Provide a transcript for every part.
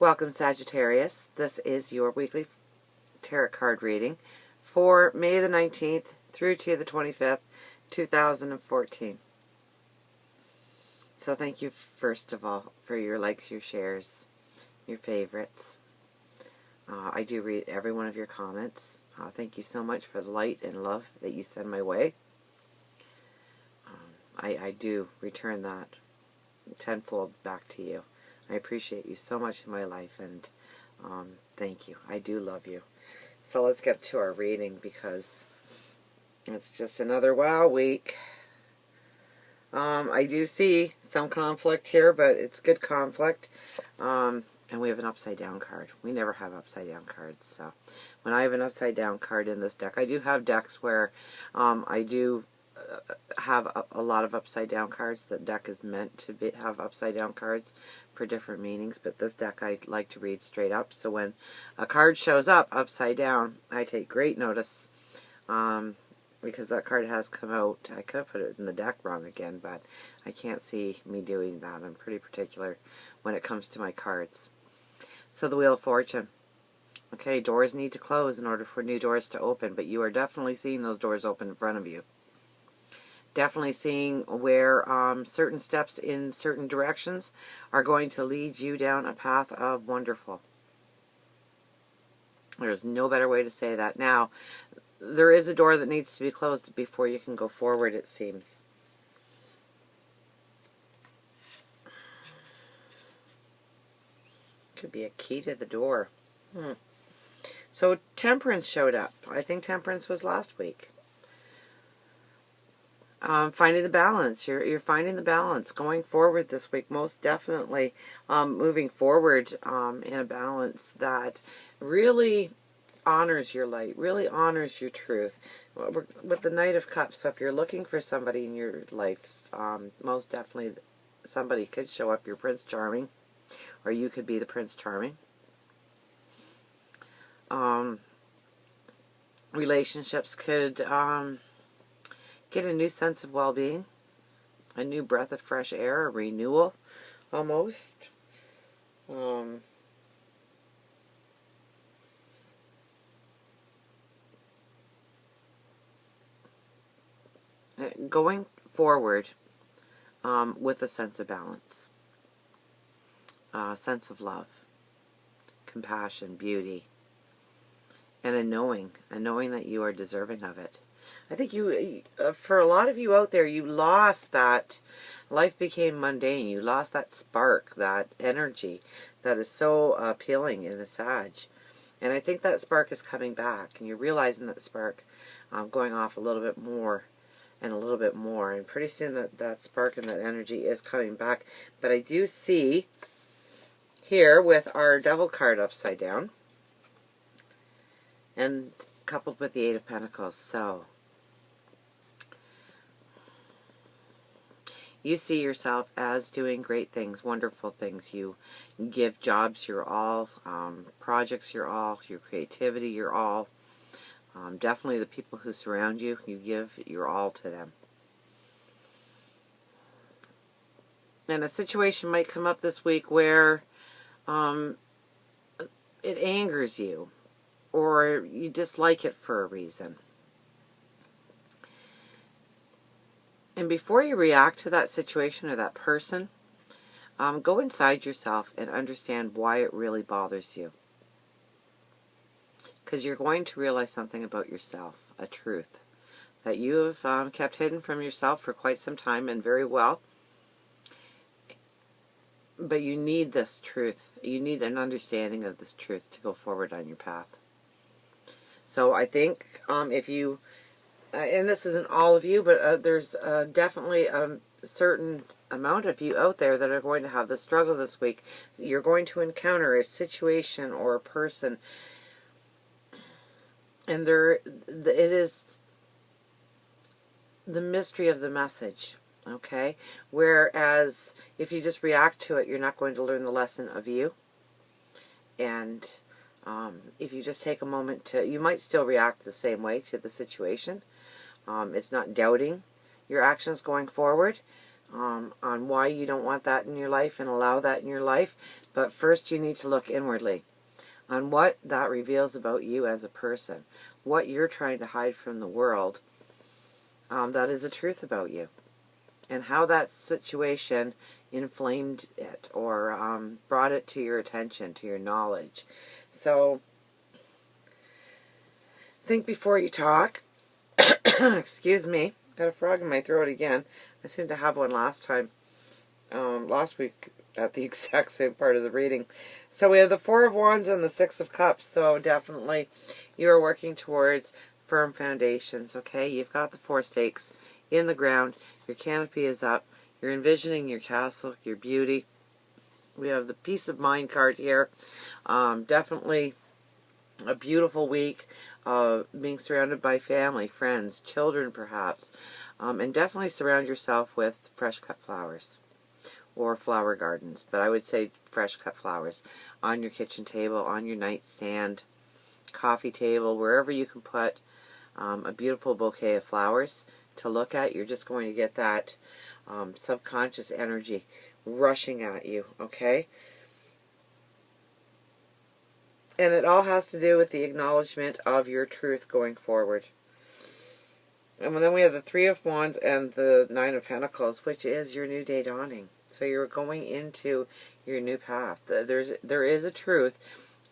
Welcome, Sagittarius. This is your weekly tarot card reading for May the 19th through to the 25th, 2014. So thank you, first of all, for your likes, your shares, your favorites. I do read every one of your comments. Thank you so much for the light and love that you send my way. I do return that tenfold back to you. I appreciate you so much in my life, and thank you. I do love you. So let's get to our reading, because it's just another wow week. I do see some conflict here, but it's good conflict. And we have an upside down card. We never have upside down cards. So when I have an upside down card in this deck, I do have decks where I do have a lot of upside down cards. The deck is meant to have upside down cards for different meanings, but this deck I like to read straight up. So when a card shows up upside down, I take great notice, because that card has come out. I could have put it in the deck wrong again, but I can't see me doing that. I'm pretty particular when it comes to my cards. So the Wheel of Fortune. Okay, doors need to close in order for new doors to open, but you are definitely seeing those doors open in front of you. Definitely seeing where certain steps in certain directions are going to lead you down a path of wonderful. There's no better way to say that. Now, there is a door that needs to be closed before you can go forward, it seems. Could be a key to the door. So Temperance showed up. I think Temperance was last week. Finding the balance. You're finding the balance going forward this week, most definitely. Moving forward in a balance that really honors your light, really honors your truth. With the Knight of Cups, so if you're looking for somebody in your life, most definitely somebody could show up, your Prince Charming, or you could be the Prince Charming. Relationships could get a new sense of well-being, a new breath of fresh air, a renewal, almost. Going forward with a sense of balance, a sense of love, compassion, beauty, and a knowing that you are deserving of it. I think you, for a lot of you out there, you lost that. Life became mundane. You lost that spark, that energy that is so appealing in the Sag. And I think that spark is coming back, and you're realizing that spark going off a little bit more and a little bit more. And pretty soon that spark and that energy is coming back. But I do see here with our Devil card upside down, and coupled with the Eight of Pentacles. So you see yourself as doing great things, wonderful things. You give jobs your all, projects your all, your creativity your all. Definitely the people who surround you, you give your all to them. And a situation might come up this week where it angers you, or you dislike it for a reason. And before you react to that situation or that person, go inside yourself and understand why it really bothers you. Because you're going to realize something about yourself, a truth that you have kept hidden from yourself for quite some time, and very well. But you need this truth. You need an understanding of this truth to go forward on your path. So I think if you, and this isn't all of you, but there's definitely a certain amount of you out there that are going to have the struggle this week. You're going to encounter a situation or a person, and it is the mystery of the message, okay? Whereas if you just react to it, you're not going to learn the lesson of you. And if you just take a moment to, you might still react the same way to the situation. It's not doubting your actions going forward, on why you don't want that in your life and allow that in your life. But first you need to look inwardly on what that reveals about you as a person, what you're trying to hide from the world, that is the truth about you, and how that situation inflamed it or brought it to your attention, to your knowledge. So think before you talk. Excuse me, got a frog in my throat again. I seemed to have one last week at the exact same part of the reading. So we have the Four of Wands and the Six of Cups. So definitely you are working towards firm foundations, okay? You've got the 4 stakes in the ground. Your canopy is up. You're envisioning your castle, your beauty. We have the Peace of Mind card here. Definitely a beautiful week. Being surrounded by family, friends, children perhaps. And definitely surround yourself with fresh cut flowers or flower gardens. But I would say fresh cut flowers on your kitchen table, on your nightstand, coffee table, wherever you can put a beautiful bouquet of flowers to look at. You're just going to get that subconscious energy rushing at you, okay? And it all has to do with the acknowledgement of your truth going forward. And then we have the Three of Wands and the Nine of Pentacles, which is your new day dawning. So you're going into your new path. There is a truth,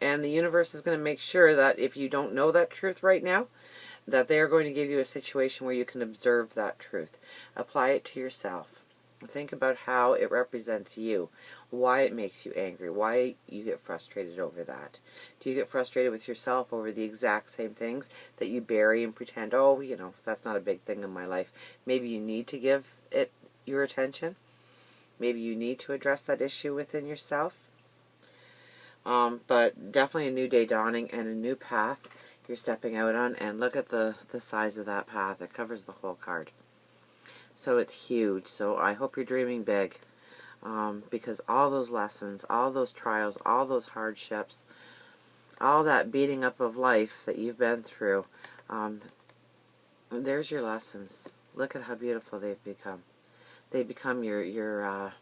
and the universe is going to make sure that if you don't know that truth right now, that they are going to give you a situation where you can observe that truth. Apply it to yourself. Think about how it represents you, why it makes you angry, why you get frustrated over that. Do you get frustrated with yourself over the exact same things that you bury and pretend, oh, you know, that's not a big thing in my life? Maybe you need to give it your attention. Maybe you need to address that issue within yourself. But definitely a new day dawning and a new path you're stepping out on. And look at the size of that path. It covers the whole card. So it's huge. So I hope you're dreaming big, because all those lessons, all those trials, all those hardships, all that beating up of life that you've been through, there's your lessons. Look at how beautiful they've become. They become your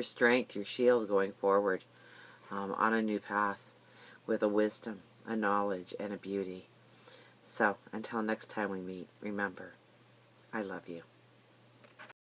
strength, your shield going forward on a new path with a wisdom, a knowledge, and a beauty. So until next time we meet, remember, I love you.